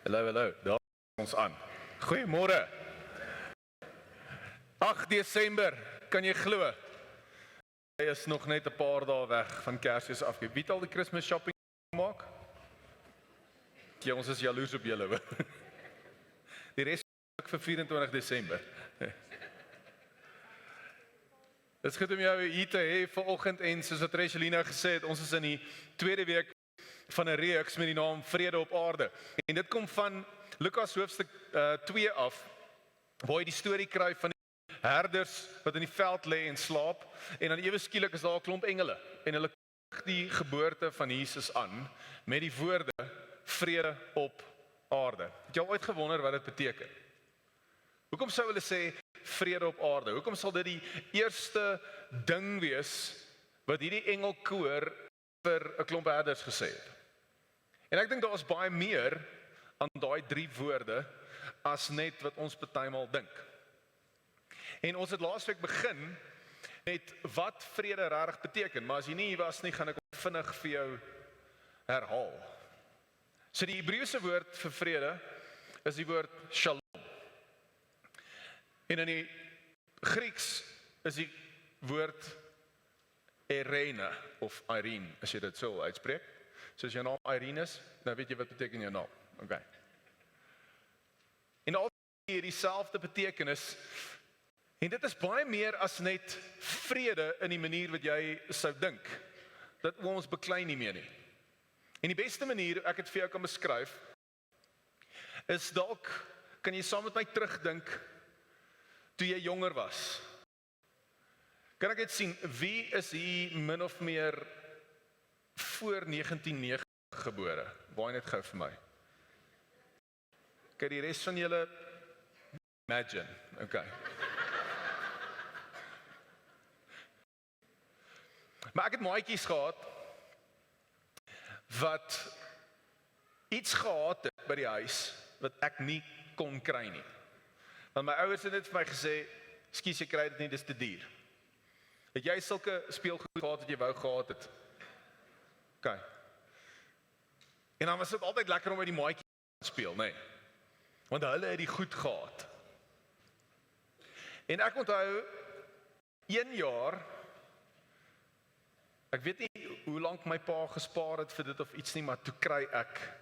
Hallo, daar is ons aan. Goeiemôre. 8 Desember, kan jy glo? Hy is nog net 'n paar dae weg van Kersfees af. Wie het al die Kersfees shopping gemaak? Ja, ons is jaloers op julle. Die res ook vir 24 Desember. Dit is goed om jou hier te hê vanoggend en soos wat Reshelina gesê het, ons is in die tweede week van 'n reeks met die naam Vrede op Aarde. En dit kom van Lukas hoofstuk 2 af, waar jy die storie kry van die herders wat in die veld lê en slaap, en dan ewe skielik is daar 'n klomp engele, en hulle kondig die geboorte van Jesus aan, met die woorde, vrede op aarde. Het jy al ooit gewonder wat dit beteken? Hoekom sou hulle sê, vrede op aarde? Hoekom sal dit die eerste ding wees, wat hierdie engelkoor vir 'n klomp herders gesê het? En ek dink daar is baie meer aan daai 3 woorde as net wat ons partymal dink. En ons het laasweek begin met wat vrede regtig beteken, maar as jy nie hier was nie, gaan ek vinnig vir jou herhaal. So die Hebreëse woord vir vrede is die woord shalom. En in die Grieks is die woord Irene of Irene, as jy dit so uitspreek. So as jou naam Irene is, nou weet jy wat beteken jou naam. Okay. En al hier dieselfde betekenis, en dit is baie meer as net vrede in die manier wat jy sou dink. Dat ons beklei nie meer nie. En die beste manier ek het vir jou kan beskryf, is dalk, kan jy saam met my terugdink, toe jy jonger was. Kan ek dit sien, wie is hier min of meer voor 1990 gebore? Baie net gou vir my. Kan die res van julle imagine, okay. Maar ek het maatjies gehad, wat iets gehad het by die huis, wat ek nie kon kry nie. Want my ouers het net vir my gesê, skus, jy kry dit nie, dis te duur. Het jy sulke speelgoed gehad wat jy wou gehad het? Okay. En dan was dit altyd lekker om met die maatjies te speel, nee. Want hulle het die goed gehad. En ek onthou, 1 jaar, ek weet nie hoe lank my pa gespaar het vir dit of iets nie, maar toe kry ek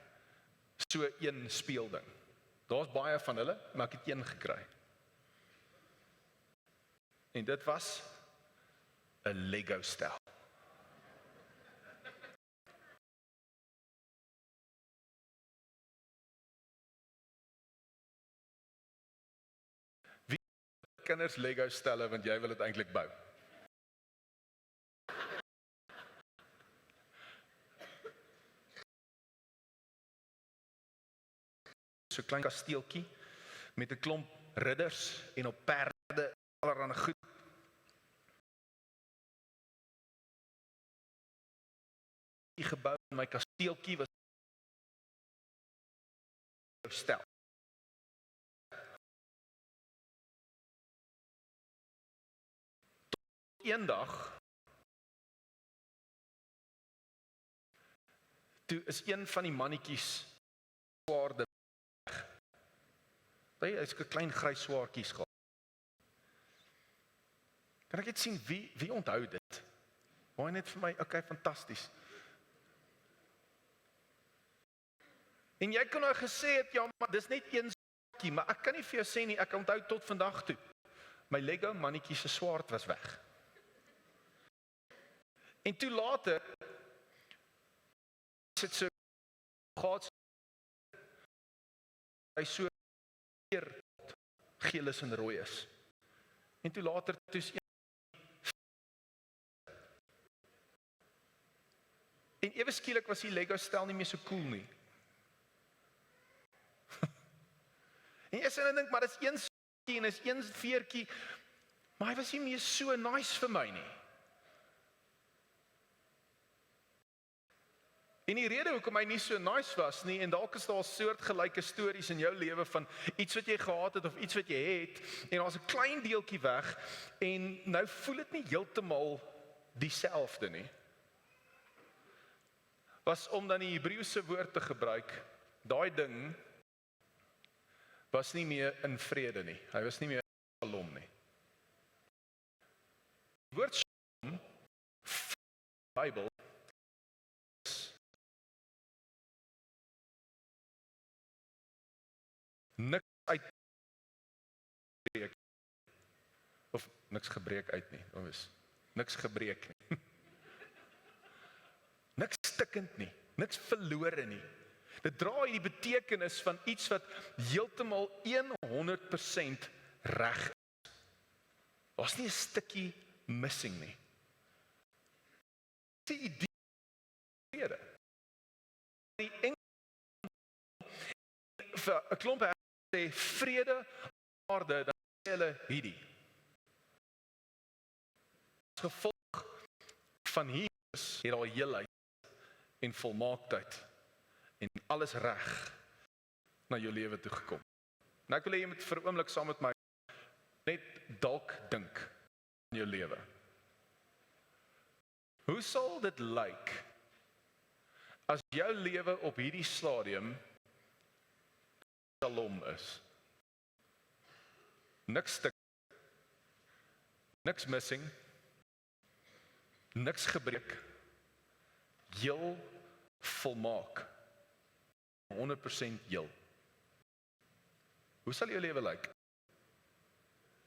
so 1 speelding. Daar's baie van hulle, maar ek het 1 gekry. En dit was 'n Lego stel. Wie kinders Lego stelle, want jy wil dit eintlik bou? So 'n klein kasteeltjie met 'n klomp ridders en op perde, allerlei goed. Die gebou in my kasteeltjie was stel. Tot eendag, toe is een van die mannetjies swaarde. Hy het 'n klein grys swaardjies gehad. Kan ek net sien wie onthou dit? Baie net vir my, okay, fantasties. En jy kon nou gesê het, ja, maar dis net 1 swaardjie, maar ek kan nie vir jou sê nie, ek onthou tot vandag toe. My Lego mannetjie se swaard was weg. En toe later sit so gehad hy so geel is en rooi is. En toe later toes en ewe skielik was die Lego stel nie meer so cool nie. En jy sê dan dink, maar dis 1 stukkie en is 1 veertjie, maar hy was nie meer so nice vir my nie. En die rede hoekom hy nie so nice was nie, en dalk is daar soortgelyke stories in jou lewe van iets wat jy gehad het of iets wat jy het, en daar's 'n klein deeltjie weg, en nou voel dit nie heeltemal dieselfde nie. Was om dan die Hebreëse woord te gebruik, daai ding was nie meer in vrede nie. Hy was nie meer in shalom nie. Die woord shalom, Bybel, niks uitbreek, of niks gebreek uit nie, niks gebreek nie, niks stikkend nie, niks verlore nie. Dit dra die betekenis van iets wat heeltemal 100% reg is. Daar's nie 'n stukkie missing nie. Die idee van vrede. Die vir 'n klomp sê vrede op aarde, dan sê hulle hierdie. As gevolg van Jesus het al heelheid en volmaaktheid en alles reg na jou lewe toe gekom. Nou ek wil hê jy moet vir 'n oomblik saam met my net dalk dink aan jou lewe. Hoe sal dit lyk as jou lewe op hierdie stadium shalom is? Niks stuk, niks missing, niks gebreek, heel volmaak, 100% heel. Hoe sal jou lewe lyk?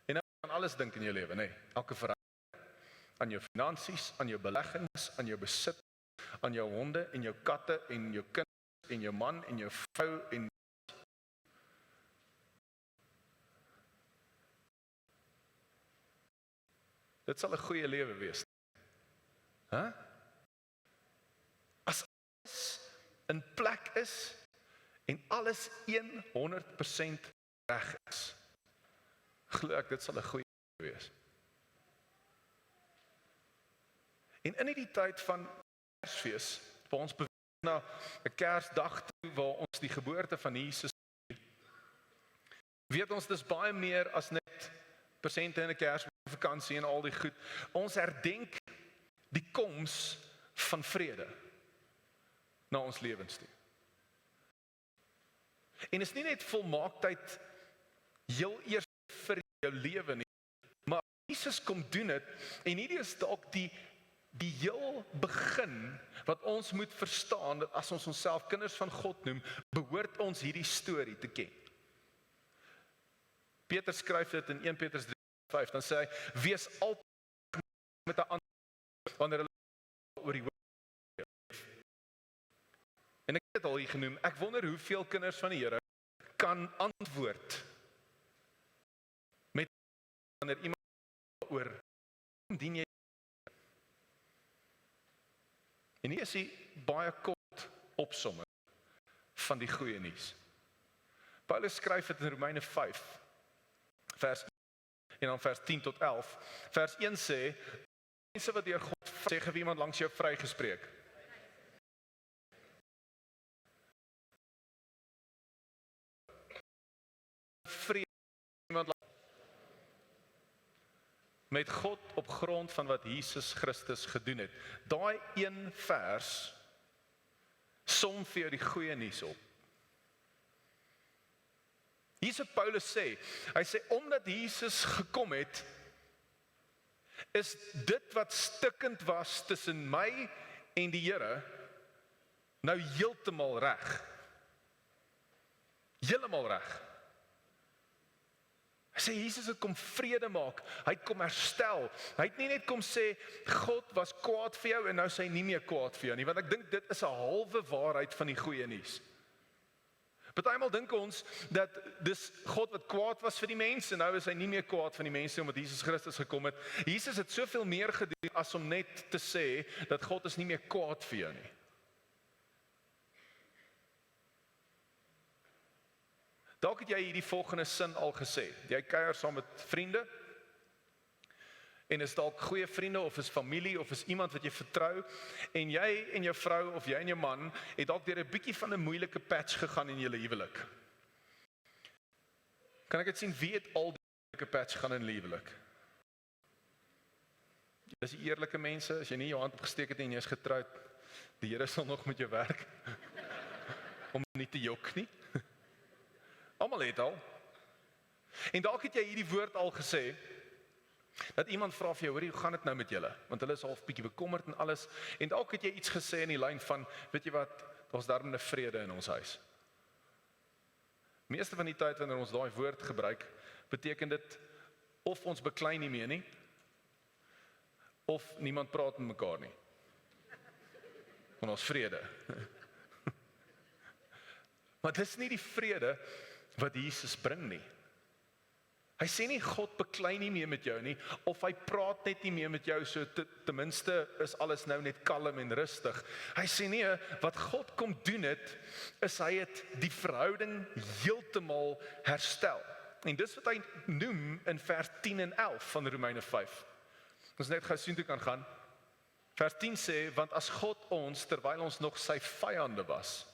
En nou aan alles dink in jou lewe, nee, elke verhouding, aan jou finansies, aan jou beleggings, aan jou besit, aan jou honde en jou katte en jou kinders en jou man en jou vrou en dit sal 'n goeie lewe wees. As alles in plek is en alles 100% reg is, glo ek dit sal 'n goeie lewe wees. En in die tyd van Kersfees, waar ons beweeg na 'n Kersdag toe waar ons die geboorte van Jesus weet ons dis baie meer as net persente in 'n Kersvakansie en al die goed. Ons herdenk die koms van vrede na ons lewens toe. En is nie net volmaaktheid heel eers vir jou lewe nie, maar Jesus kom doen dit en hierdie is dalk die heel begin wat ons moet verstaan dat as ons onsself kinders van God noem, behoort ons hierdie storie te ken. Peter skryf dit in 1 Petrus 3:5, dan sê hy, wees altyd met 'n ander wanneer hulle oor die woord. En ek het dit al hier genoem, ek wonder hoeveel kinders van die Here kan antwoord met wanneer iemand oor dien jy. En hier is die baie kort opsomming van die goeie nuus. Paulus skryf dit in Romeine 5, vers 1 en dan vers 10 tot 11. Vers 1 sê, mense wat deur God sê, het iemand langs jou vrygespreek. Vrede iemand met God op grond van wat Jesus Christus gedoen het. Daai een vers som vir jou die goeie nuus op. Hier wat Paulus sê, hy sê omdat Jesus gekom het, is dit wat stikkend was tussen my en die Here nou heeltemal reg. Heeltemal reg. Hy sê Jesus het kom vrede maak, hy het kom herstel. Hy het nie net kom sê God was kwaad vir jou en nou sê hy nie meer kwaad vir jou nie, want ek dink dit is 'n halwe waarheid van die goeie nuus. Partymal dink ons dat dis God wat kwaad was vir die mense, nou is hy nie meer kwaad van die mense omdat Jesus Christus gekom het. Jesus het soveel meer gedoen as om net te sê dat God is nie meer kwaad vir jou nie. Dalk het jy hierdie volgende sin al gesê. Jy kuier saam met vriende en is dalk goeie vriende of is familie of is iemand wat jy vertrou en jy en jou vrou of jy en jou man het dalk deur 'n bietjie van 'n moeilike patch gegaan in julle huwelik. Kan ek dit sien wie het al die moeilike patch gaan in hulle huwelik? Dis die eerlike mense, as jy nie jou hand opgesteek het en jy is getroud, die Here sal nog met jou werk om nie te jok nie. Almal het al. En dalk het jy hierdie woord al gesê, dat iemand vra vir jou, hoor, hoe gaan dit nou met julle? Want hulle is half bietjie bekommerd en alles, en dalk het jy iets gesê in die lyn van, weet jy wat, daar's daarom 'n vrede in ons huis. Meeste van die tyd wanneer ons daai woord gebruik, beteken dit of ons beklei nie meer nie, of niemand praat met mekaar nie. Want ons vrede. Maar dis nie die vrede wat Jesus bring nie. Hy sê nie God beklei nie meer met jou nie, of hy praat net nie meer met jou, so ten minste is alles nou net kalm en rustig. Hy sê nee, wat God kom doen het, is hy het die verhouding heeltemal herstel. En dis wat hy noem in vers 10 en 11 van Romeine 5. Ons net gou sien toe kan gaan. Vers 10 sê, want as God ons, terwyl ons nog sy vyande was,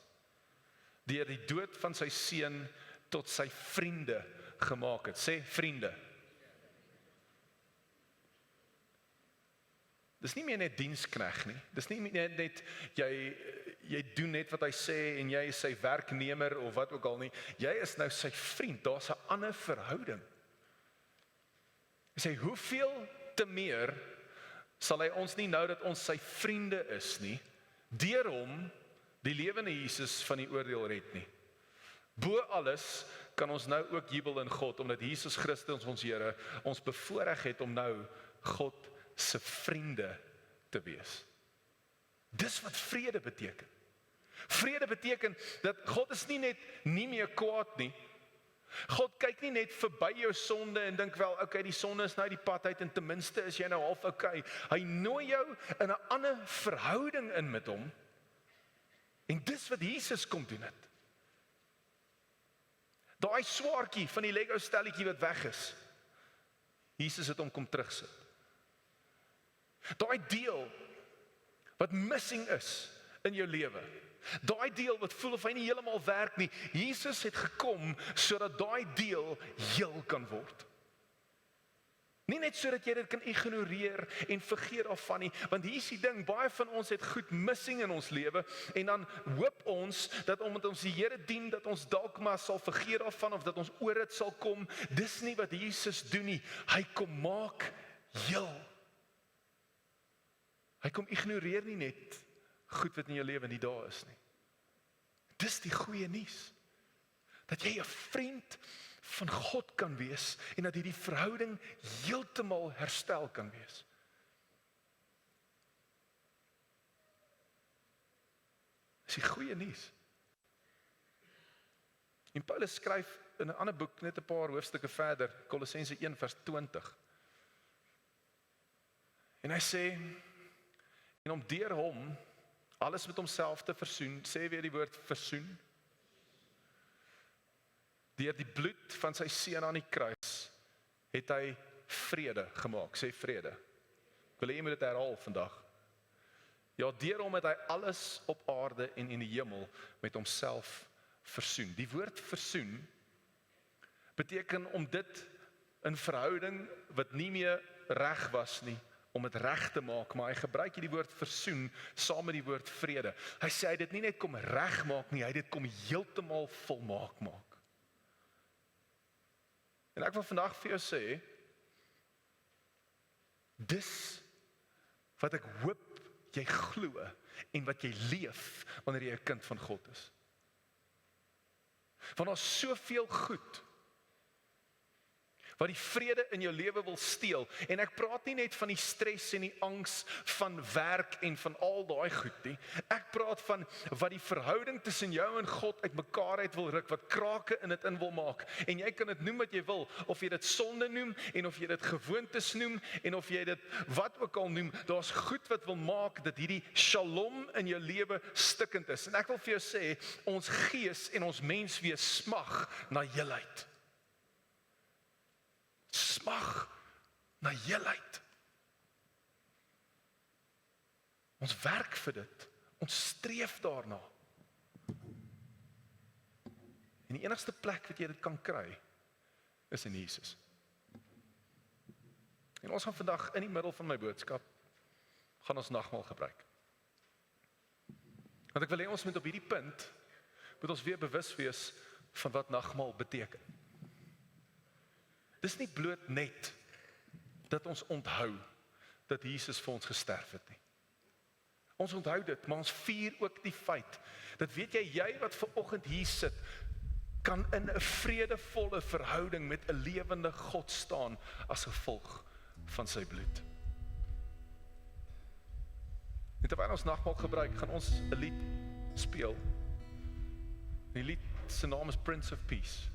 deur die dood van sy seun tot sy vriende gemaak het. Sê vriende. Dis nie meer net dienskneg nie. Dis nie meer net jy doen net wat hy sê en jy is sy werknemer of wat ook al nie. Jy is nou sy vriend. Daar's 'n ander verhouding. Hy sê hoeveel te meer sal hy ons nie nou dat ons sy vriende is nie, deur hom die lewende Jesus van die oordeel red nie. Bo alles kan ons nou ook jubel in God, omdat Jesus Christus ons Here ons bevoorreg het om nou God se vriende te wees. Dis wat vrede beteken. Vrede beteken dat God is nie net nie meer kwaad nie. God kyk nie net verby jou sonde en dink wel, okay, die sonde is nou die pad uit en ten minste is jy nou half okay. Hy nooi jou in 'n ander verhouding in met hom. En dis wat Jesus kom doen het. Daai swaartjie van die Lego stelletjie wat weg is. Jesus het hom kom terugsit. Daai deel wat missing is in jou lewe. Daai deel wat voel of hy nie heeltemal werk nie. Jesus het gekom sodat daai deel heel kan word. Nie net sodat jy dit kan ignoreer en vergeet daarvan nie, want hier is die ding, baie van ons het goed missing in ons lewe en dan hoop ons dat omdat ons die Here dien dat ons dalk maar sal vergeet daarvan of dat ons oor dit sal kom. Dis nie wat Jesus doen nie. Hy kom maak heel. Hy kom ignoreer nie net goed wat in jou lewe nie daar is nie. Dis die goeie nuus. Dat jy 'n vriend van God kan wees en dat hierdie verhouding heeltemal herstel kan wees. Dis die goeie nuus. En Paulus skryf in 'n ander boek net 'n paar hoofstukke verder, Kolossense 1 vers 20. En hy sê, en om deur hom alles met homself te versoen, sê weer die woord versoen, deur die bloed van sy seun aan die kruis, het hy vrede gemaak, sê vrede. Ek wil hê jy moet dit herhaal vandag. Ja, deur hom het hy alles op aarde en in die hemel met homself versoen. Die woord versoen beteken om dit in verhouding wat nie meer reg was nie, om dit reg te maak, maar hy gebruik hier die woord versoen saam met die woord vrede. Hy sê hy dit nie net kom reg maak nie, hy dit kom heeltemal volmaak maak. En ek wil vandag vir jou sê, dis wat ek hoop jy glo en wat jy leef wanneer jy 'n kind van God is. Want daar's soveel goed wat die vrede in jou lewe wil steel. En ek praat nie net van die stres en die angs van werk en van al daai goed nie. Ek praat van wat die verhouding tussen jou en God uitmekaar uit wil ruk, wat krake in dit in wil maak. En jy kan dit noem wat jy wil, of jy dit sonde noem en of jy dit gewoontes noem en of jy dit wat ook al noem. Daar's goed wat wil maak dat hierdie shalom in jou lewe stikkend is. En ek wil vir jou sê, ons gees en ons menswees smag na heelheid. Smag na heelheid. Ons werk vir dit. Ons streef daarna. En die enigste plek wat jy dit kan kry, is in Jesus. En ons gaan vandag in die middel van my boodskap, gaan ons nagmaal gebruik. Want ek wil hê ons moet op hierdie punt, moet ons weer bewus wees van wat nagmaal beteken. Dis nie bloot net dat ons onthou dat Jesus vir ons gesterf het nie. Ons onthou dit, maar ons vier ook die feit dat weet jy wat vanoggend hier sit, kan in 'n vredevolle verhouding met 'n lewende God staan as gevolg van sy bloed. En terwyl ons nagmaal gebruik, gaan ons 'n lied speel. Die lied se naam is Prince of Peace.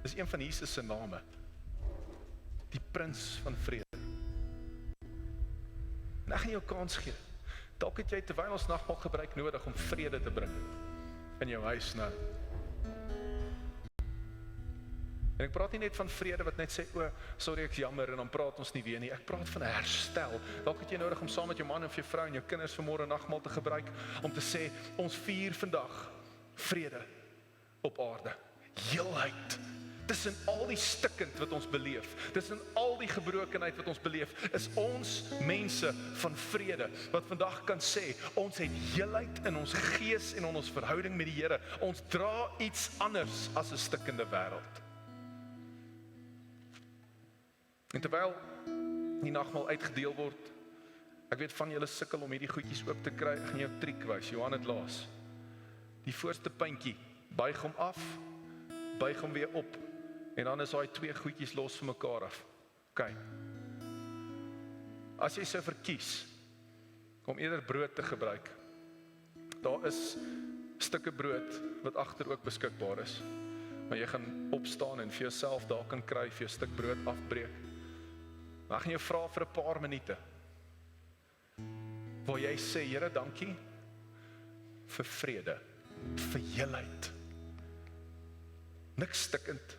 Dis een van Jesus se name. Die Prins van Vrede. En ek gaan jou kans gee. Dalk het jy terwyl ons nagmaal gebruik nodig om vrede te bring in jou huis nou. En ek praat nie net van vrede wat net sê, sorry ek's jammer en dan praat ons nie weer nie. Ek praat van herstel. Dalk het jy nodig om saam met jou man of jou vrou en jou kinders vanmôre nagmaal te gebruik om te sê, ons vier vandag vrede op aarde. Heelheid. Tussen al die stikkend wat ons beleef, tussen al die gebrokenheid wat ons beleef, is ons mense van vrede, wat vandag kan sê, ons het heelheid in ons gees en in ons verhouding met die Here. Ons dra iets anders as 'n stikkende wêreld. En terwyl die nagmaal uitgedeel word, ek weet van julle sukkel om hierdie goedjies oop te kry, ek gaan jou triek wys, Johan het laas. Die voorste puntjie, buig hom af, buig hom weer op, en dan is daai twee goedjies los van mekaar af. OK. As jy sou verkies om eerder brood te gebruik, daar is stukke brood wat agter ook beskikbaar is. Maar jy gaan opstaan en vir jouself daar kan kry, vir jou stuk brood afbreek. Maar ek gaan jou vra vir 'n paar minute, waar jy sê, Here, dankie vir vrede, vir heelheid. Niks stikkend,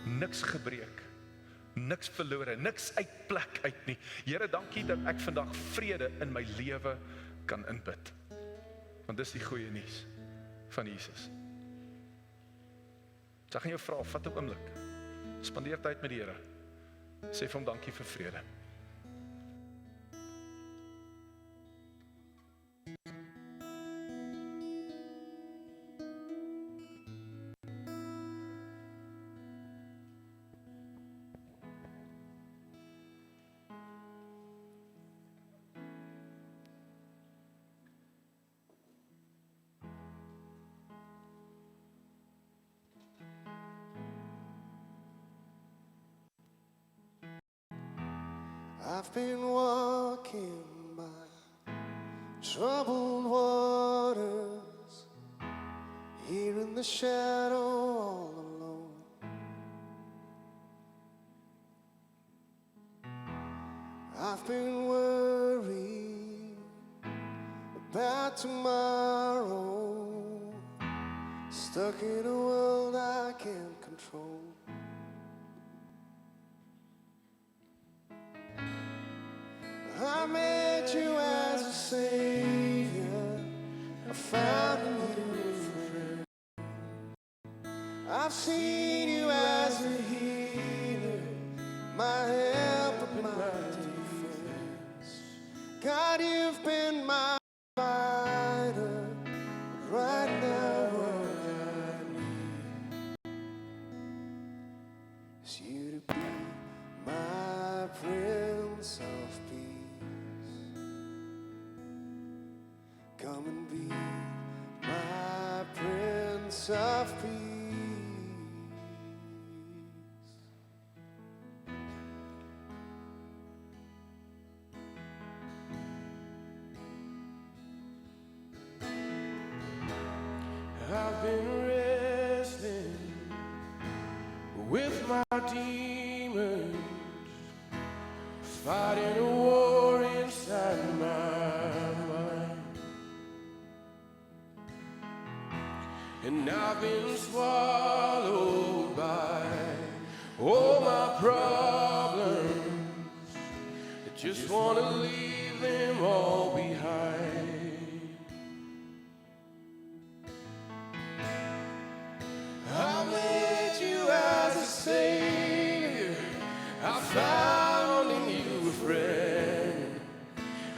niks gebreek, niks verlore, niks uit plek uit nie. Here, dankie dat ek vandag vrede in my lewe kan inbid. Want dis die goeie nuus van Jesus. So ek gaan jou vra, vat 'n oomblik, spandeer tyd met die Here, sê vir hom dankie vir vrede. I've been walking by troubled waters, here in the shadow all alone. I've been worried about tomorrow, stuck in a world I can't control. I met you as a savior, I found a new friend. I've seen you as a healer, my help and my defense. God, you've been my fighter, but right now what I need is you to be my Prince of Peace. Come and be my Prince of Peace. I've been wrestling with my demons, fighting a war inside my mind. And I've been swallowed by all my problems. I just want to leave them all behind. I met you as a savior, I found in you a friend.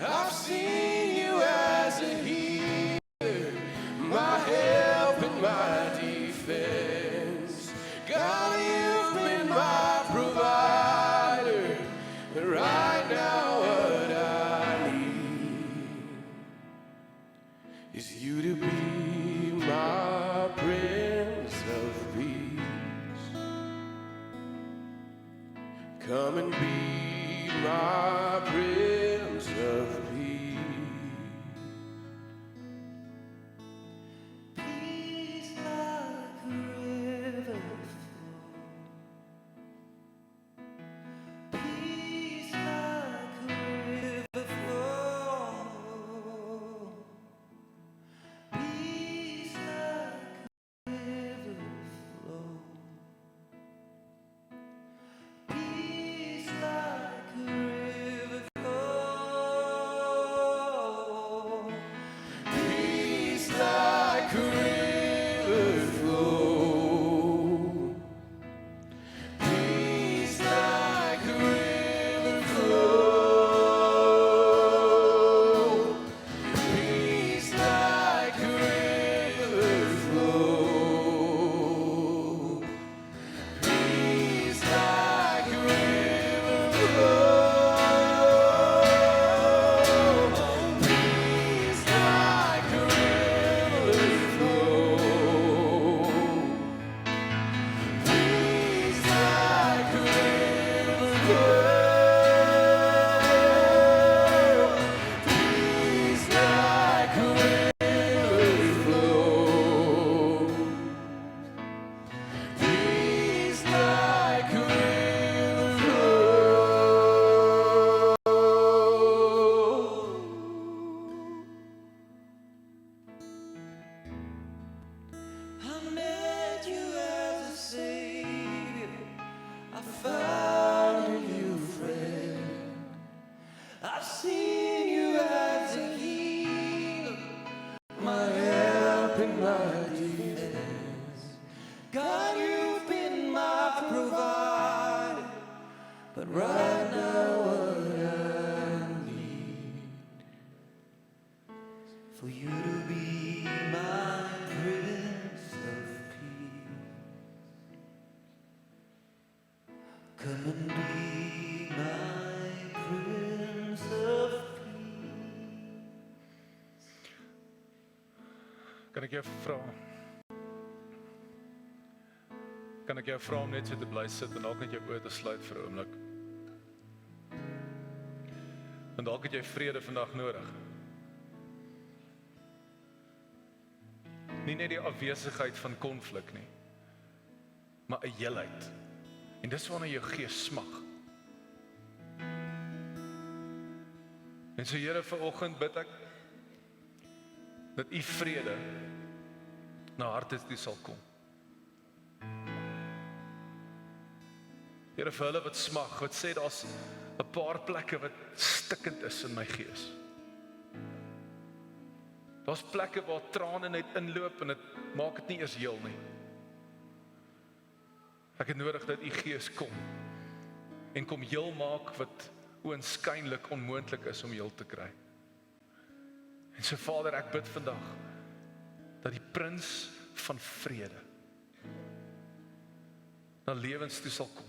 I've seen you as a healer, my help and my defense. God, Prince of Peace. Come and be my Prince of Peace. Peace like a river flow. Peace like a river flow. Peace like a river flow. Peace like a river flow. Peace like a river flow. Peace like a river flow. Peace like a river flow. Peace like a river flow. Peace like a river flow. Peace like a river flow. Peace like a river flow. Peace like a river flow. I met you as a savior. I found you, friend. I've seen you as a healer, my help in my defense. God, you've been my provider, but right now what I need for you to be my Prince of Peace. Come and be my Prince of Peace. Kan ek jou vra? Kan ek jou vra om net so te bly sit en dalk net jou oë te sluit vir 'n oomblik? Want dalk het jy vrede vandag nodig. Nie net die afwesigheid van konflik nie, maar 'n heelheid. En dis waarna jou gees smag. En so Here, vanoggend bid ek dat u vrede na harte toe sal kom. Here, vir hulle wat smag, wat sê daar's 'n paar plekke wat stikkend is in my gees. Daar's plekke waar trane net inloop en dit maak dit nie eers heel nie. Ek het nodig dat u gees kom en kom heel maak wat oënskynlik onmoontlik is om heel te kry. En so Vader, ek bid vandag dat die prins van vrede na lewens toe sal kom.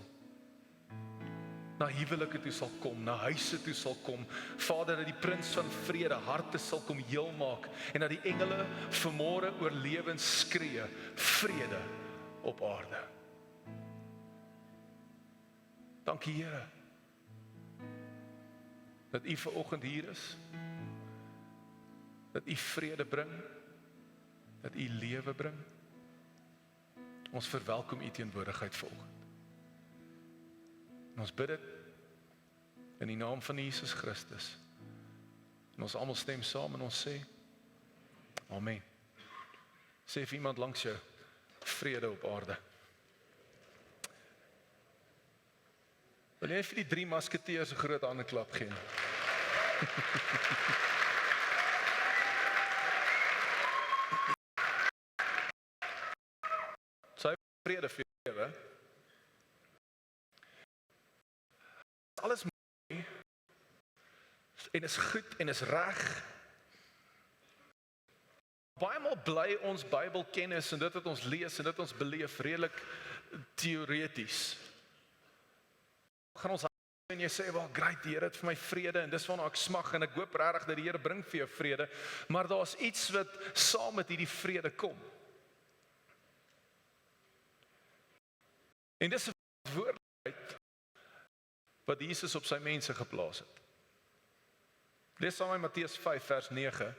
Na huwelike toe sal kom, na huise toe sal kom. Vader, dat die prins van vrede harte sal kom heel maak en dat die engele vanmôre oor lewens skree, vrede op aarde. Dankie Here dat u vanoggend hier is, dat u vrede bring, dat u lewe bring. Ons verwelkom u teenwoordigheid vanoggend. En ons bid dit in die naam van Jesus Christus. En ons almal stem saam en ons sê, Amen. Sê vir iemand langs jou, vrede op aarde. Wil jy vir die 3 masketeers 'n groot hande klap gee? Sy vrede vir jou, hè? Alles mooi en is goed en is reg. Baie maal bly ons Bybelkennis en dit wat ons lees en dit ons beleef redelik teoreties. Gaan ons en jy sê, "Wel, great, die Here het vir my vrede en dis waarna ek smag en ek hoop regtig dat die Here bring vir jou vrede." Maar daar's iets wat saam met hierdie vrede kom. En dis 'n verantwoordelikheid wat Jesus op sy mense geplaas het. Lees saam met Matteus 5 vers 9.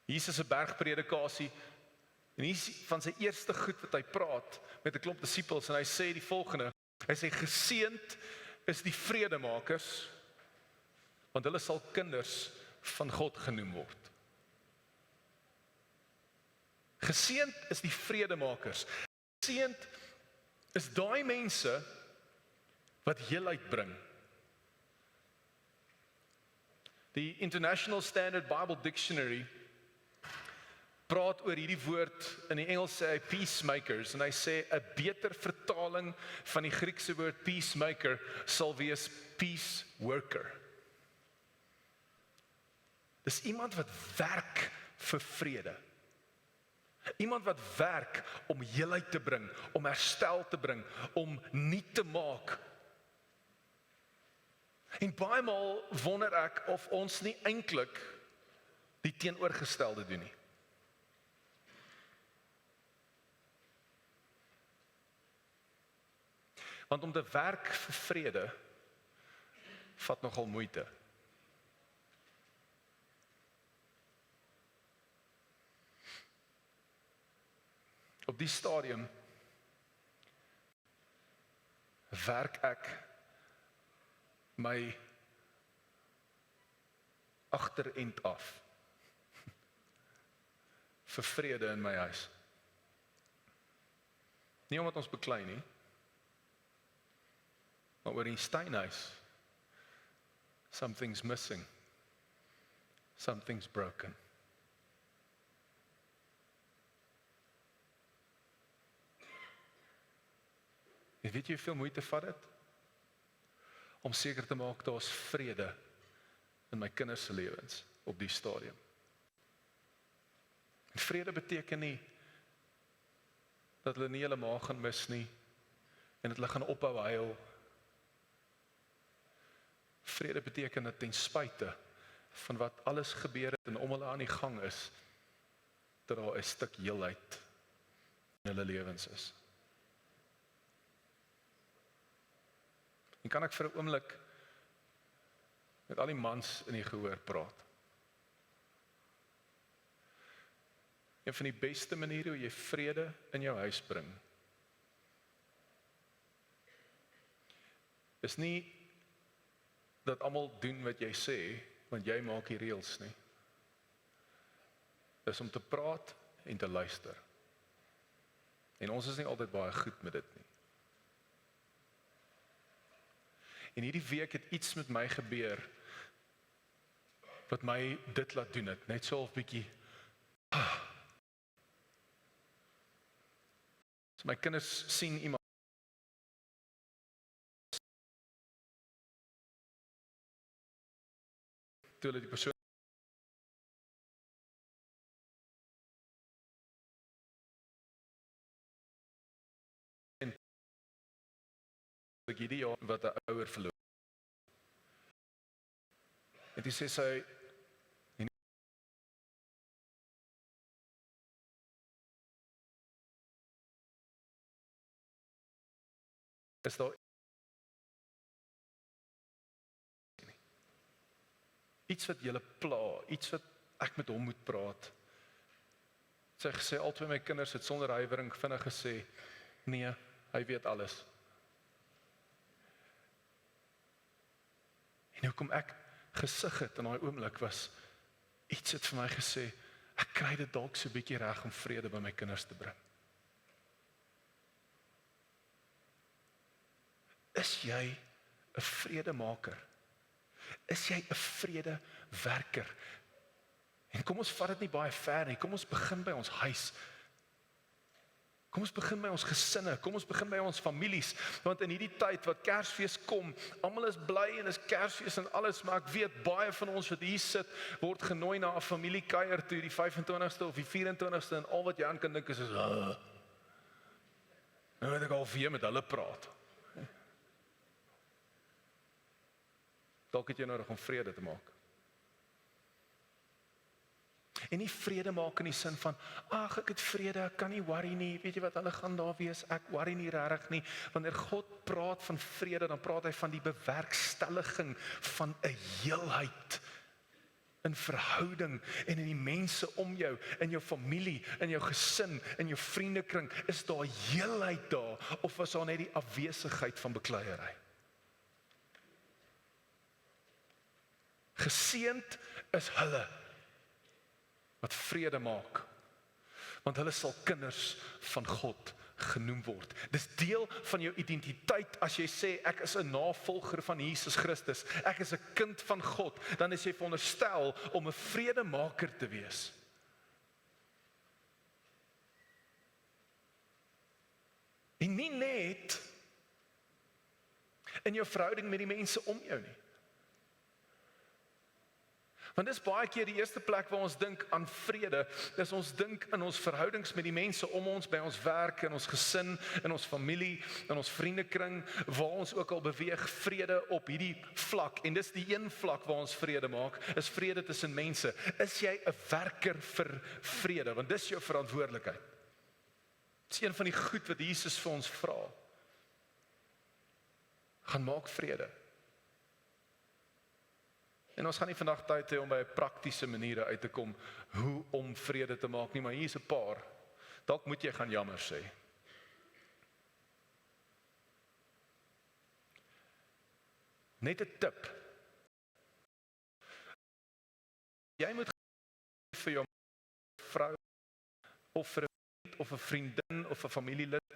Jesus se bergpredikasie, en hier is van sy eerste goed wat hy praat met 'n klomp disippels, en hy sê die volgende. Hy sê, geseënd is die vredemakers, want hulle sal kinders van God genoem word. Geseënd is die vredemakers. Geseënd is daai mense wat heelheid bring. Die International Standard Bible Dictionary praat oor hierdie woord, in die Engels sê hy peacemakers, en hy sê 'n beter vertaling van die Griekse woord peacemaker sal wees peace worker. Dis iemand wat werk vir vrede. Iemand wat werk om heelheid te bring, om herstel te bring, om nuut te maak. En baie maal wonder ek of ons nie eintlik die teenoorgestelde doen nie. Want om te werk vir vrede vat nogal moeite. Op die stadium werk ek my agterend af vir vrede in my huis. Nie omdat ons beklei nie, maar oor die Steinhuis. Something's missing. Something's broken. En weet jy hoeveel moeite vat dit? Om seker te maak daar's vrede in my kinders se lewens op die stadium. En vrede beteken nie dat hulle nie hulle maag gaan mis nie en dat hulle gaan ophou huil. Vrede beteken dat ten spyte van wat alles gebeur het en om hulle aan die gang is, dat daar 'n stuk heelheid in hulle lewens is. En kan ek vir 'n oomblik met al die mans in die gehoor praat? Een van die beste maniere hoe jy vrede in jou huis bring, is nie dat almal doen wat jy sê, want jy maak die reëls nie. Dis om te praat en te luister. En ons is nie altyd baie goed met dit nie. En hierdie week het iets met my gebeur wat my dit laat doen het, net so 'n bietjie. So my kinders sien iemand toe hulle die persoon en hierdie jaar wat 'n ouer verloor. En die sê sy is daar iets wat julle pla, iets wat ek met hom moet praat. Sy het gesê, al twee my kinders het sonder huiwering vinnig gesê, nee, hy weet alles. En hoekom ek gesig het in daai oomblik was, iets het vir my gesê, ek kry dit dalk so 'n bietjie reg om vrede by my kinders te bring. Is jy 'n vredemaker? Is jy 'n vredewerker? En kom ons vat dit nie baie ver nie. Kom ons begin by ons huis. Kom ons begin by ons gesinne. Kom ons begin by ons families. Want in hierdie tyd wat Kersfees kom, almal is bly en is Kersfees en alles, maar ek weet baie van ons wat hier sit, word genooi na 'n familiekuier toe die 25ste of die 24ste en al wat jy aan kan dink is nou moet ek al weer met hulle praat. Dalk het jy nodig om vrede te maak. En nie vrede maak in die sin van, ag, ek het vrede, ek kan nie worry nie, weet jy wat, hulle gaan daar wees, ek worry nie regtig nie. Wanneer God praat van vrede, dan praat hy van die bewerkstelliging van 'n heelheid in verhouding en in die mense om jou, in jou familie, in jou gesin, in jou vriendekring, is daar heelheid daar, of was daar net die afwesigheid van bekleierery? Geseënd is hulle wat vrede maak, want hulle sal kinders van God genoem word. Dis deel van jou identiteit as jy sê, ek is 'n navolger van Jesus Christus, ek is 'n kind van God, dan is jy veronderstel om 'n vredemaker te wees. En nie net in jou verhouding met die mense om jou nie. Want dis baie keer die eerste plek waar ons dink aan vrede, is ons dink in ons verhoudings met die mense om ons, by ons werk, in ons gesin, in ons familie, in ons vriendekring, waar ons ook al beweeg, vrede op hierdie vlak, en dis die een vlak waar ons vrede maak, is vrede tussen mense. Is jy 'n werker vir vrede? Want dis jou verantwoordelikheid. Dis een van die goed wat Jesus vir ons vra. Gaan maak vrede. En ons gaan nie vandag tyd hê om by praktiese maniere uit te kom hoe om vrede te maak nie, maar hier is 'n paar. Dalk moet jy gaan jammer sê. Net 'n tip. Jy moet vir jou vrou of vir 'n vriend of 'n vriendin of 'n familielid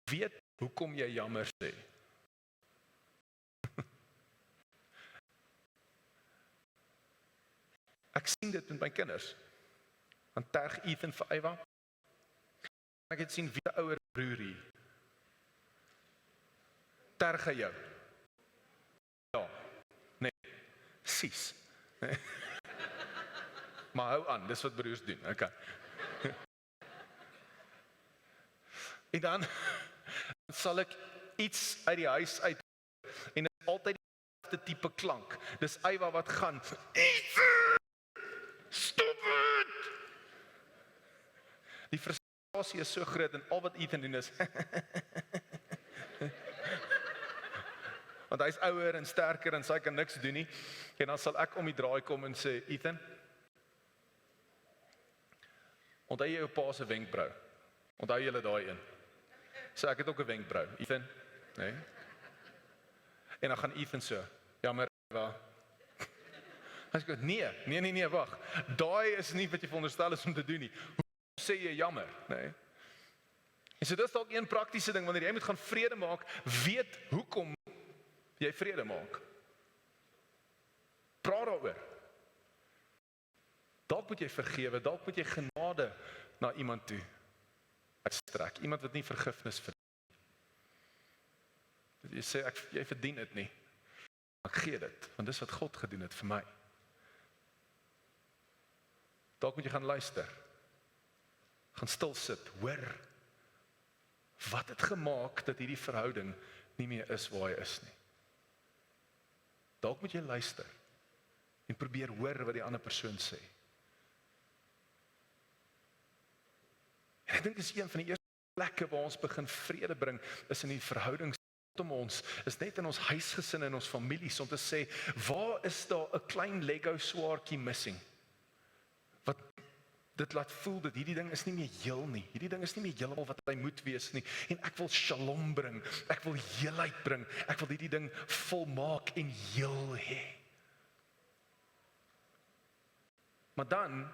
weet hoekom jy jammer sê. Ek sien dit met my kinders. Dan terg Ethan vir Eva. Ek het sien wie die ouer broer hier. Terg hy jou? Ja. Nee. Sis. Nee. Maar hou aan, dis wat broers doen. Okay. En dan sal ek iets uit die huis uit en dit is altyd dieselfde tipe klank. Dis Eva wat gaan. Stop it! Die frustrasie is so groot en al wat Ethan doen is want hy is ouer en sterker en sy kan niks doen nie. En dan sal ek om die draai kom en sê, Ethan, onthou jy jou pa se wenkbrau? Onthou julle daai een? So ek het ook 'n wenkbrau, Ethan, nee. En dan gaan Ethan so, jammer, Eva. Hy sê, nee, wag. Daai is nie wat jy veronderstel is om te doen nie. Hoe sê jy jammer, nee? En so dis dalk een praktiese ding, wanneer jy moet gaan vrede maak, weet hoekom jy vrede maak. Praat daaroor. Dalk moet jy vergewe, dalk moet jy genade na iemand toe uitstrek, iemand wat nie vergifnis verdien. Jy sê, jy verdien dit nie. Ek gee dit, want dis wat God gedoen het vir my. Dalk moet jy gaan luister. Gaan stil sit, hoor. Wat het gemaak dat hierdie verhouding nie meer is waar hy is nie? Dalk moet jy luister en probeer hoor wat die ander persoon sê. En ek dink dis een van die eerste plekke waar ons begin vrede bring, is in die verhoudings om ons, is net in ons huisgesin en ons families, om te sê, waar is daar 'n klein Lego swaartjie missing? Wat dit laat voel dat hierdie ding is nie meer heel nie. Hierdie ding is nie meer heeltemal wat hy moet wees nie. En ek wil shalom bring. Ek wil heelheid bring. Ek wil hierdie ding volmaak en heel hê. Maar dan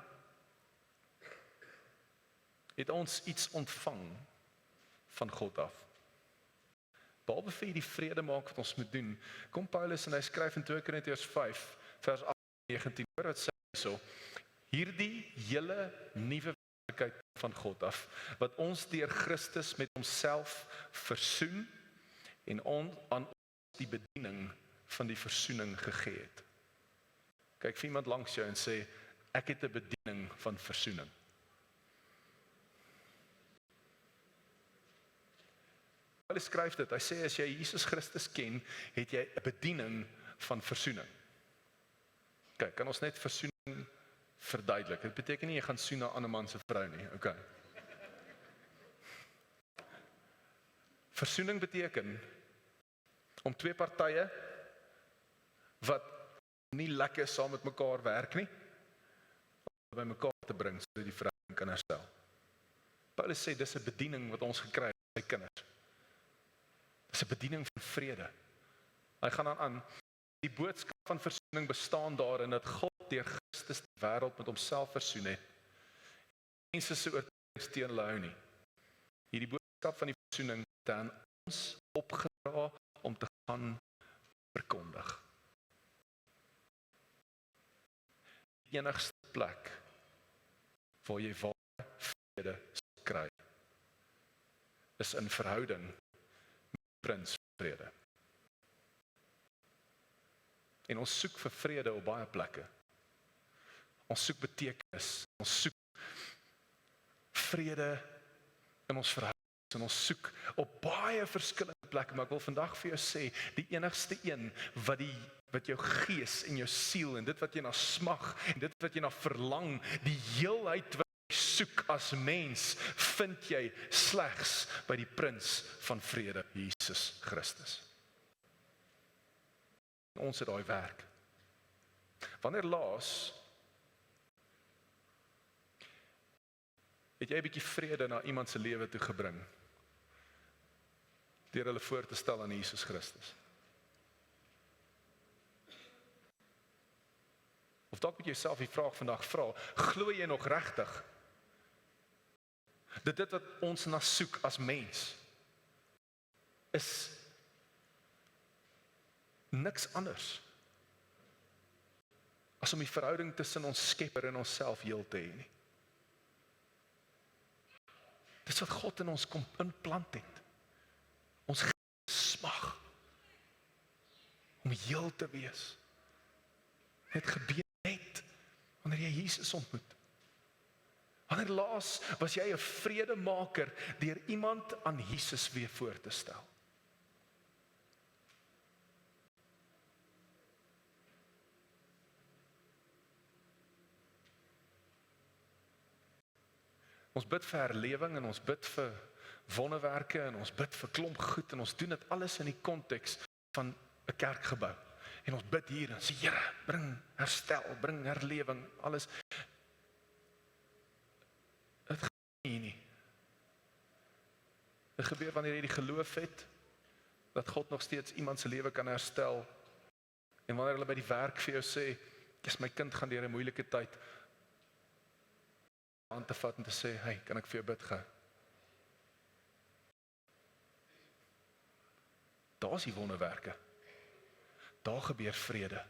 het ons iets ontvang van God af. Behalwe vir die vrede maak wat ons moet doen, kom Paulus en hy skryf in 2 Korintiërs 5 vers 18-19, hoor wat sê hy so, hierdie hele nuwe werklikheid van God af, wat ons deur Christus met homself versoen en aan ons die bediening van die versoening gegee het. Kyk vir iemand langs jou en sê, ek het 'n bediening van versoening. Paulus skryf dit, hy sê as jy Jesus Christus ken, het jy 'n bediening van versoening. Kyk, kan ons net versoening verduidelik. Dit beteken nie jy gaan soen na 'n ander man se vrou nie, okay. Versoening beteken om twee partye wat nie lekker saam met mekaar werk nie, om by mekaar te bring sodat die verhouding kan herstel. Paulus sê dis 'n bediening wat ons gekry het by kinders. Dis 'n bediening van vrede. Hy gaan dan aan, die boodskap van versoening bestaan daarin dat God deur Christus die wêreld met homself versoen het. Mense se oortredings teen hulle hou nie. Hierdie boodskap van die versoening het aan ons opgedra om te gaan verkondig. Die enigste plek waar jy ware vrede sal kry, is in verhouding met Prins Vrede. En ons soek vir vrede op baie plekke. Ons soek betekenis, ons soek vrede in ons verhoudings, en ons soek op baie verskillende plekke, maar ek wil vandag vir jou sê, die enigste een wat jou gees en jou siel, en dit wat jy na smag, en dit wat jy na verlang, die heelheid wat jy soek as mens, vind jy slegs by die Prins van Vrede, Jesus Christus. En ons het daai werk. Wanneer laas het jy 'n bietjie vrede na iemand se lewe toe gebring, deur hulle voor te stel aan Jesus Christus? Of dalk moet jy jouself die vraag vandag vra, glo jy nog regtig dat dit wat ons na soek as mens is niks anders as om die verhouding tussen ons Skepper en onsself heel te hê nie? Dis wat God in ons kom inplant het. Ons smag om heel te wees. Het gebeur net wanneer jy Jesus ontmoet. Wanneer laas was jy 'n vredemaker deur iemand aan Jesus weer voor te stel? Ons bid vir herlewing en ons bid vir wonderwerke en ons bid vir klomp goed en ons doen dit alles in die konteks van 'n kerkgebou. En ons bid hier en sê, Here, bring herstel, bring herlewing, alles. Dit gebeur nie. Dit gebeur wanneer jy die geloof het dat God nog steeds iemand se lewe kan herstel. En wanneer hulle by die werk vir jou sê, dis my kind gaan deur 'n moeilike tyd, aan te vat en te sê, hey, kan ek vir jou bid gou? Daar is die wonderwerke. Daar gebeur vrede.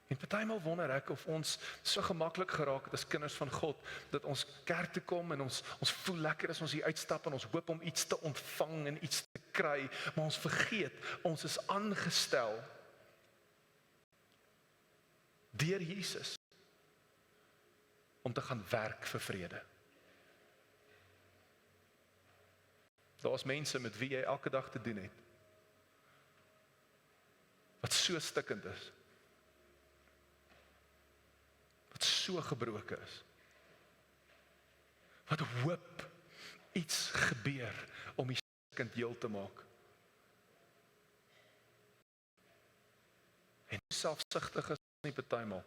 En partymal wonder ek of ons so gemaklik geraak het as kinders van God, dat ons kerk toe kom en ons voel lekker as ons hier uitstap en ons hoop om iets te ontvang en iets te kry, maar ons vergeet, ons is aangestel deur Jesus om te gaan werk vir vrede. Daar's mense met wie jy elke dag te doen het, wat so stikkend is, wat so gebroken is, wat hoop iets gebeur om die stikkend heel te maak. En selfsugtig is nie partymal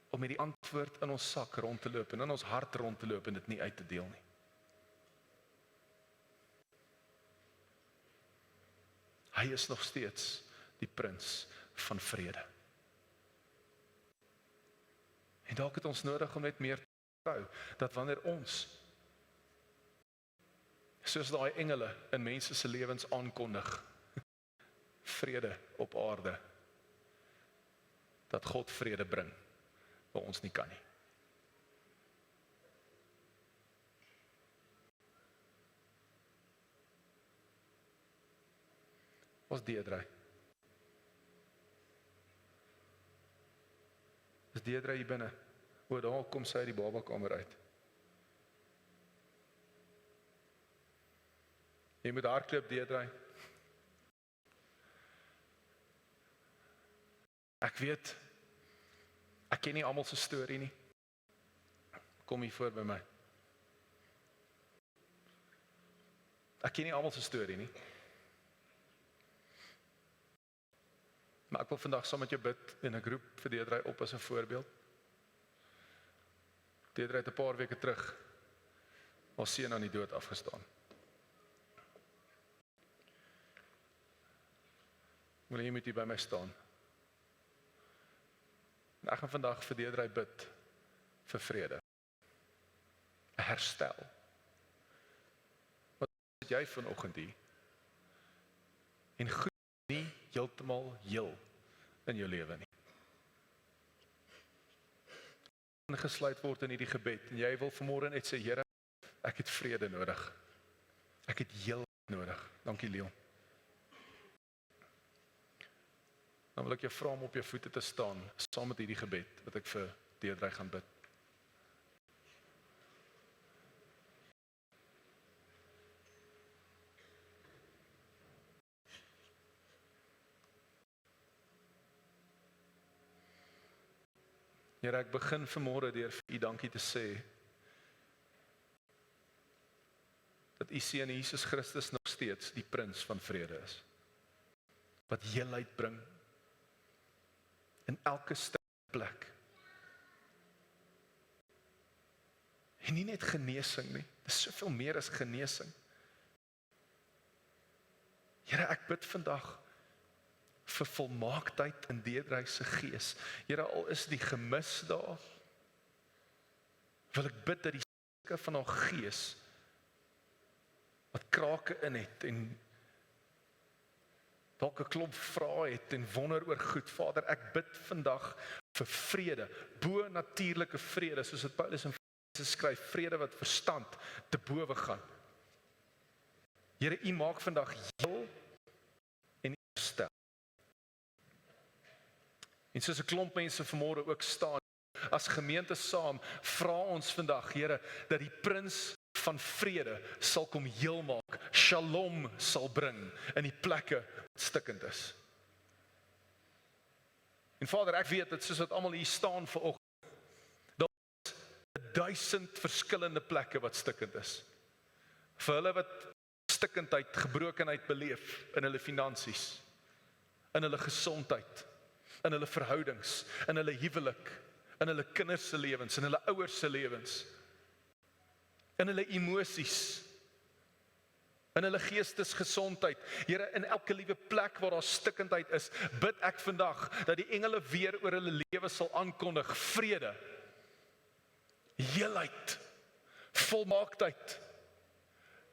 om met die antwoord in ons sak rond te loop en in ons hart rond te loop en dit nie uit te deel nie. Hy is nog steeds die Prins van Vrede. En dalk het ons nodig om net meer te vertrou, dat wanneer ons, soos daai engele in mense se lewens aankondig, vrede op aarde, dat God vrede bring, waar ons nie kan nie. Ons Deidre. Is Deidre hier binne? O, daar kom sy uit die babakamer uit. Jy moet hardloop, Deidre. Ek weet, ek ken nie almal se storie nie. Kom hier voor by my. Ek ken nie almal se storie nie. Maar ek wil vandag saam met jou bid en ek roep vir Deidre op as 'n voorbeeld. Deidre het 'n paar weke terug haar seun aan die dood afgestaan. Wil jy met hier by my staan? En ek gaan vandag vir Deidre bid vir vrede. 'n Herstel. Wat het jy vanoggend hier? En goed nie heeltemal heel in jou lewe nie. Ingesluit word in hierdie gebed en jy wil vanmôre net sê, Here, ek het vrede nodig. Ek het heelheid nodig. Dankie Leon. Dan wil ek jou vra om op jou voete te staan saam met hierdie gebed wat ek vir Deidre gaan bid. Here, ek begin vanmôre deur vir U dankie te sê dat U Seun Jesus Christus nog steeds die prins van vrede is. Wat heelheid bring in elke stuk plek. En nie net genesing nie, dit is soveel meer as genesing. Here, ek bid vandag vir volmaaktheid in Deidre se gees. Here, al is die gemis daar, wil ek bid dat die stukke van haar gees wat krake in het en dalk 'n klomp vrae het en wonder oor goed. Vader, ek bid vandag vir vrede, bo-natuurlike vrede, soos wat Paulus in Efesiërs skryf, vrede wat verstand te bowe gaan. Here, U maak vandag heel en herstel. En soos 'n klomp mense vanmôre ook staan, as gemeente saam, vra ons vandag, Here, dat die prins van vrede sal kom heel maak, shalom sal bring in die plekke wat stikkend is. En Vader, ek weet dat soos wat almal hier staan vanoggend, daar is 1000 verskillende plekke wat stikkend is. Vir hulle wat stikkendheid, gebrokenheid beleef in hulle finansies, in hulle gesondheid, in hulle verhoudings, in hulle huwelik, in hulle kinders se lewens, in hulle ouers se lewens, in hulle emosies, in hulle geestesgesondheid. Here, in elke liewe plek waar daar stikkendheid is, bid ek vandag dat die engele weer oor hulle lewe sal aankondig, vrede, heelheid, volmaaktheid,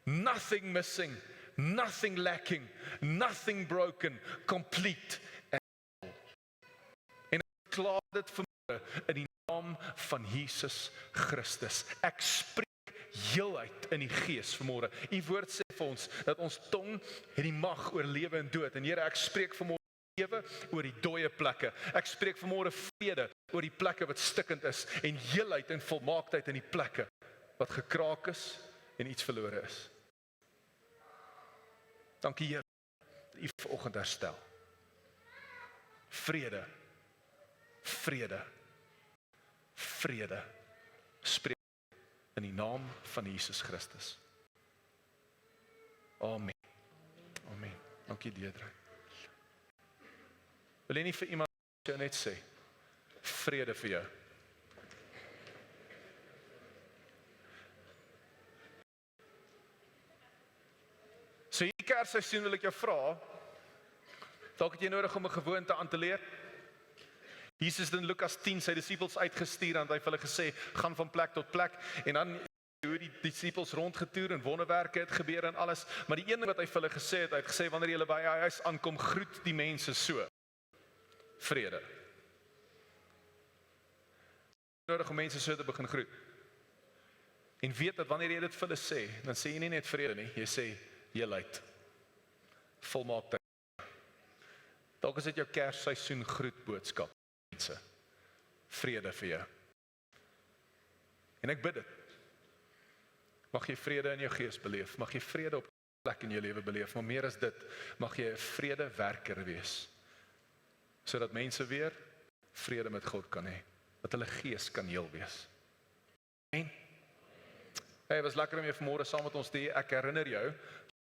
nothing missing, nothing lacking, nothing broken, complete. En ek klaar dit vanmôre in die naam van Jesus Christus. Ek spreek heelheid in die gees vanmôre. U woord sê vir ons dat ons tong het die mag oor lewe en dood. En Here, ek spreek vanmôre lewe oor die dooie plekke. Ek spreek vanmôre vrede oor die plekke wat stikkend is en heelheid en volmaaktheid in die plekke wat gekraak is en iets verlore is. Dankie Here, dat U vanoggend herstel. Vrede, vrede, vrede. Spreek in die naam van Jesus Christus. Amen. Amen. Dankie Deidre. Wil jy nie vir iemand jou net sê, vrede vir jou. So hierdie Kersseisoen wil ek jou vra, dalk het jy nodig om 'n gewoonte aan te leer. Jesus het in Lukas 10 sy disippels uitgestuur en hy het hulle gesê, gaan van plek tot plek, en dan hoe die disippels rondgetoer en wonderwerke het gebeur en alles, maar die een ding wat hy vir hulle gesê het, hy het gesê, wanneer julle by hy huis aankom, groet die mense so, vrede. Nodig om mense so te begin groet. En weet dat wanneer jy dit vir hulle sê, dan sê jy nie net vrede nie, jy sê heelheid, volmaaktheid. Dalk is dit jou Kersseisoen groet boodskap, mense. Vrede vir jou. En ek bid dit. Mag jy vrede in jou gees beleef, mag jy vrede op plek in jou lewe beleef, maar meer as dit, mag jy 'n vredewerker wees. sodat mense weer vrede met God kan hê, dat hulle gees kan heel wees. Amen. Hey, was lekker om jy vanmôre saam met ons te hê. Ek herinner jou,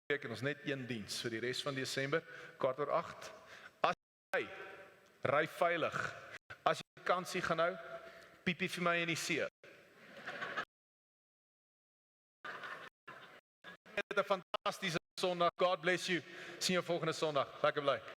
ek het ons net een diens vir die res van Desember, 8:15. As jy ry veilig, as jy vakansie gaan hou, piepie vir my in die see. Het 'n fantastiese Sondag. God bless you. Sien jou volgende Sondag. Lekker bly.